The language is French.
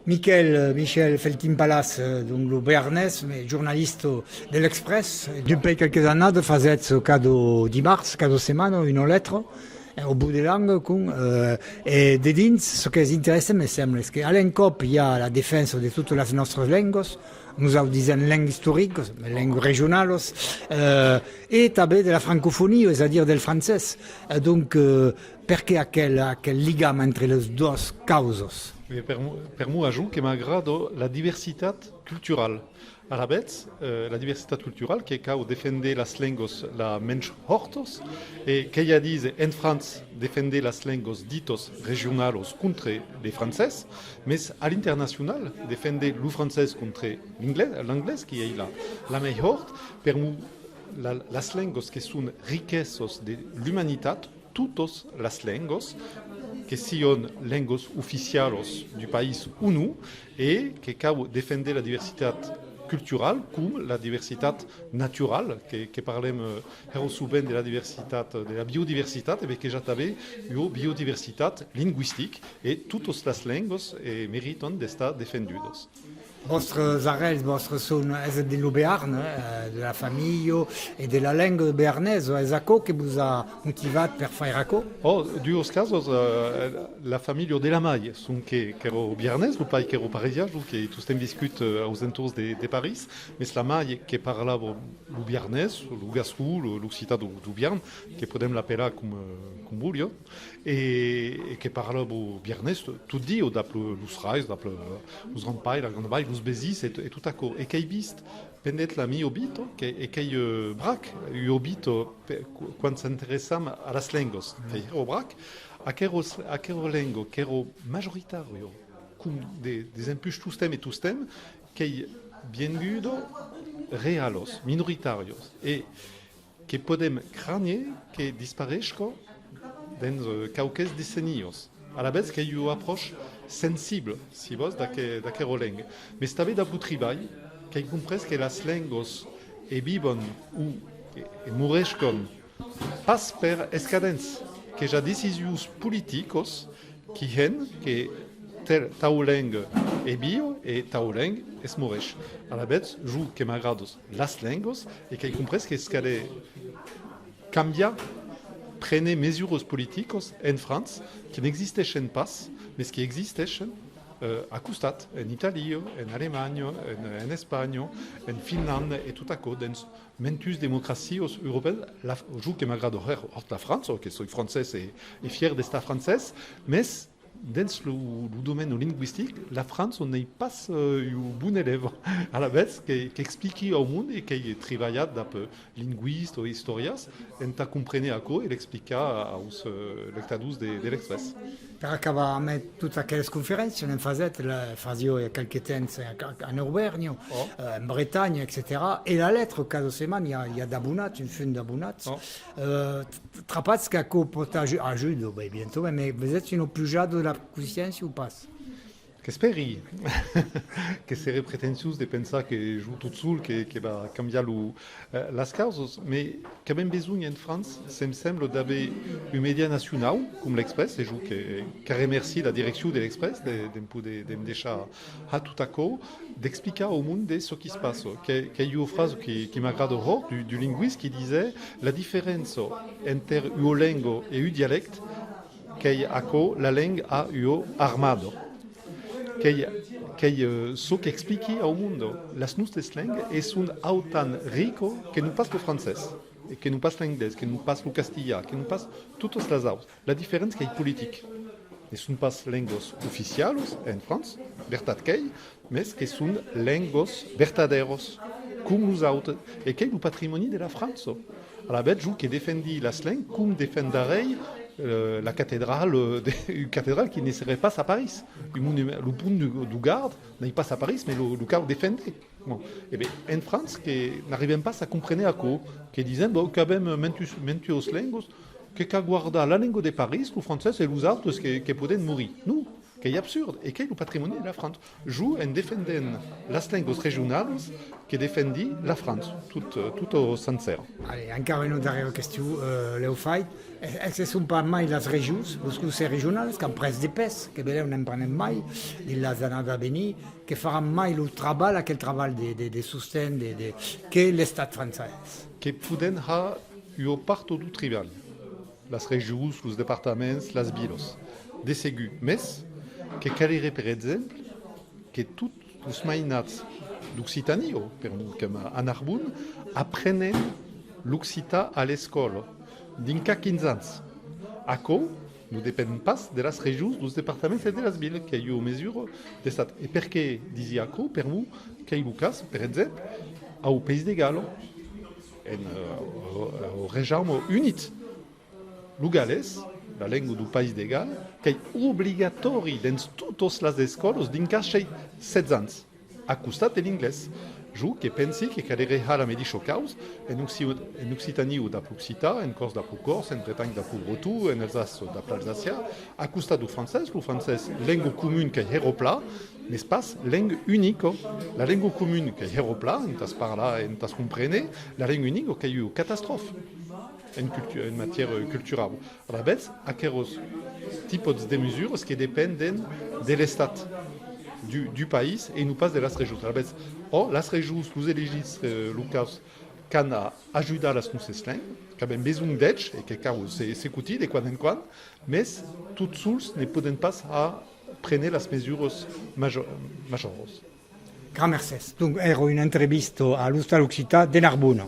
Michel Feltin-Palas, donc le Béarnès, mais journaliste de l'Express. Depuis quelques années, de faisait ce cadeau dimanche, cadeau semaine, une lettre, au bout des langues, et de dins, ce qui est intéressant, me semble, c'est qu'à l'ENCOP, il y a la défense de toutes les nostres langues, nous disons langues historiques, langues régionales, et també de la francophonie, c'est-à-dire du français. Donc, perché quel ligame entre les deux causes? Per moi ajout que m'agrada la diversitat cultural. A la vez, la diversitat cultural que cau defender las lengos la menys hortos e que ja dice en France defender las lengos ditos regionalos contre les français, mais à l'international defender le français contre l'anglais qui est la meilleure. Per moi, las lengos que sont riquesos de l'humanitat, toutes las lengos que sion lengos oficialos du país ou non, et que cau defender la diversitat culturale comme la diversitat naturale, que parlem souvent de la diversitat, de la biodiversitat, et que ja també la biodiversitat linguistique, et toutes les lengos méritent d'estar defendudes. Vostres arrels, vostres son de lo Béarn, de la famille et de la langue béarnaise, est-ce que vous a motivat per faire aco? Oh, dos casos, la famille de la Maille, sont que ero béarnaise, le pai que ero parisien, que tous hem viscut aux entours de Paris, mais la Maille que parlava le béarnaise, le gascou, l'occitan du Béarn, que podem l'appeler com vulio, et que parlava béarnaise tout dit, d'aple los rais, d'aple los grand pai, la grande baille, los besis, et tout à coup. Et qu'ei vist pendet la mi obito, et qu'ei brac, obito, quan s'interessam a las lengos, au brac, a quero lengo, quero majoritario, cum des impuches tous tem, qu'ei biengudo realos, minoritarios, et que podem cranier que disparesco dans cauques decennios. A la vez qu'il y a une approche sensible, si vous, d'aquero langue. Mais c'est avec d'aplou treball qu'il comprend que les langues vivent ou mourreixcon pas per escadents, que ja décisions politicos qui hen que tau langue bio et tau langue es mourreix. A la vez, je que m'agrades las langues et qu'il comprend que escale cambia prene mesures politicos en France qui n'existaient pas, mais qui existaient à costat, en Italie, en Allemagne, en Espagne, en Finlande et tout à coup, dans mentus démocraties européennes, je que m'agrade la France, que soy français et fier d'être français, mais dans le domaine linguistique, la France n'est pas un bon élève à la vez qui explique au monde et qui travaille d'après linguistes ou historias, et qui comprenne à quoi et l'expliqua aux lectadus de l'Express. Per acabar amb totes aquelles conférences, on en faisait, il y a quelques temps en Auvergne, en Bretagne, etc. Et la lettre, cada setmana, il y a d'abonats, une fin d'abonats. Trapats que pot ajudar, bientôt, mais vous êtes une plus jeune de la conscience ou pas? Qu'esperi que serait prétentieux de penser que joue tout seul, que va changer les causes, mais quand même besoin en France, ça me semble d'avoir un média national comme l'Express, et je remercie la direction de l'Express de me laisser à tout à coup d'expliquer au monde ce qui se passe. Il y a une phrase qui m'agrade du linguiste qui disait la différence entre une langue et un dialecte, qu'est la langue a un armado. Ce qui explique au monde las nostres langues sont autant rico que nous passe le français, et que nous passe l'anglais, que nous passe le castillan, que nous passe toutes les autres. La différence est politique. Ne sont pas langues officiales en France, vertat qu'elles, mais que sont langues verdaderos, comme nous autres, et qui est le patrimoine de la France. À la bête, je qui défendit la langue comme défendarait la cathédrale, une cathédrale qui ne serait pas à Paris. Le pont du garde n'est pas à Paris, mais le cas défendait. Bon. Et bien, en France, qui n'arrivaient pas à comprendre à quoi, qui disaient quand même mentuos langues, que guarda la langue de Paris, le français et les autres qui pouvaient mourir. Nous, che è absurdo e che è il patrimonio della Francia. Giù en defenden las lenguas regionales che defendi la Francia, tutto sincero. Allez, encore une dernière question, Léo Fait. Est-ce que ce sont pas mai les régions, parce que c'est régional, qu'en presse d'épaisse, que belé on n'en prenne mai, de la zanada béni, que fera mai le travail, quel travail de soutien, que l'État français. Che puden ha io parto du trivial. Las regions, los departaments, las vilos. De segu, mes, che calire per exemple, che tutti os mainats d'Occitanie, per a Narbonne, apprenen l'Occita a l'escola, d'inca 15 ans. Aco, nous depend pas de las regions, dos departaments et de las villes, che io mesure d'estat. E perché disi aco, per mu, che Lucas, per exemple, au Pays de Galles, au Regime unit. Lugales, la lingua du País de Galles, che è obbligatori dans totes les escoles d'inca 16 ans, a costat de l'inglès. Jo che pensi che cadere ha la mediscio caus, en Occitanie ou d'Aplocita, en Corse d'Aplocors, en Bretagne d'Aplobretou, en Alsace d'Alsacia, a costat du francès, le francès, lingua comune che è pla, n'est pas langue unique. La lingua comune che è pla, entas parla, entas comprene, la lingua unique che è une catastrophe. En matière culturelle. Rabets, aqueros tipos de mesures qui dépendent de l'État, du pays, et nous pas de las régions. Rabets, las régions, nous élegis, Lucas, can ajudar las nostres langues, qui ont besoin d'aide, et que c'est coûté de quan en quan, mais toutes seuls ne poden pas à prendre las mesures majeures. Grand merci. Donc, era une entrevista à l'Hostal Occità de Narbonne.